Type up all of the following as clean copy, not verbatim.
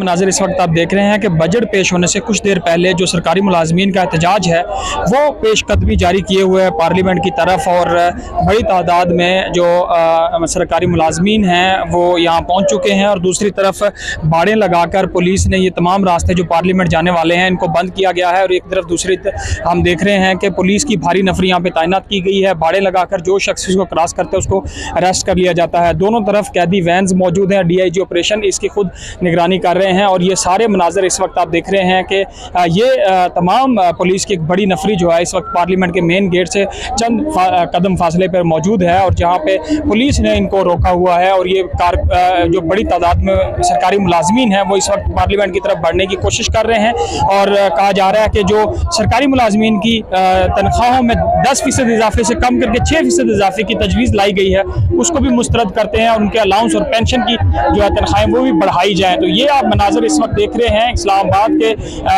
मनाज़िर इस वक्त आप देख रहे हैं कि बजट पेश होने से कुछ देर पहले जो सरकारी मुलाजमीन का एहतजाज है वो पेशकदमी जारी किए हुए है पार्लियामेंट की तरफ। और बड़ी तादाद में जो सरकारी मुलाजमीन हैं वो यहाँ पहुँच चुके हैं और दूसरी तरफ बाड़ें लगाकर पुलिस ने ये तमाम रास्ते जो पार्लियामेंट जाने वाले हैं इनको बंद किया गया है। और एक तरफ दूसरी हम देख रहे हैं कि पुलिस की भारी नफरी यहाँ पे तैनात की गई है। बाड़ें लगाकर जो शख्स इसको क्रॉस करते हैं उसको अरेस्ट कर लिया जाता है। दोनों तरफ कैदी वैन्स मौजूद हैं। DIG ऑपरेशन इसकी खुद निगरानी कर रहे हैं। और ये सारे मनाज़र इस वक्त आप देख रहे हैं कि ये तमाम पुलिस की एक बड़ी नफरी जो है इस वक्त पार्लियामेंट के मेन गेट से चंद कदम फासले पर मौजूद है और जहाँ पे पुलिस ने इनको रोका हुआ है। और ये जो बड़ी तादाद में सरकारी मुलाजमीन हैं वो इस वक्त पार्लियामेंट की तरफ बढ़ने की कोशिश कर रहे हैं। और कहा जा रहा है कि जो सरकारी मुलाजमीन की तनख्वाहों में 10% इजाफे से कम करके 6% इजाफे की तजवीज़ लाई गई है उसको भी मुस्तरद करते हैं और उनके अलाउंस और पेंशन की जो है तनख्वाहें वो भी बढ़ाई जाएँ। तो ये आप मनाज़र इस वक्त देख रहे हैं इस्लामाबाद के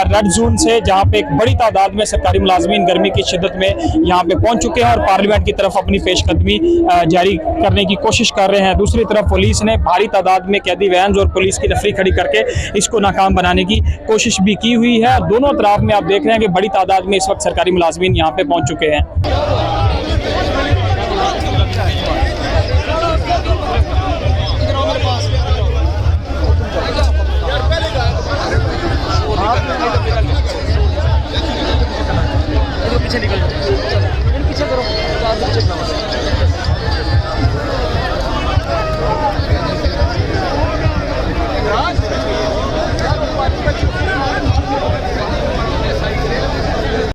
रेड जोन से, जहाँ पे एक बड़ी तादाद में सरकारी मुलाजमीन गर्मी की शिद्दत में यहाँ पे पहुँच चुके हैं और पार्लियामेंट की तरफ अपनी पेशकदमी जारी करने की कोशिश कर रहे हैं। दूसरी तरफ पुलिस ने भारी तादाद में कैदी वैन्स और पुलिस की नफरी खड़ी करके इसको नाकाम बनाने की कोशिश भी की हुई है। दोनों तरफ में आप देख रहे हैं कि बड़ी तादाद में इस वक्त सरकारी मुलाजमीन यहाँ पे पहुँच चुके हैं। पीछे निकल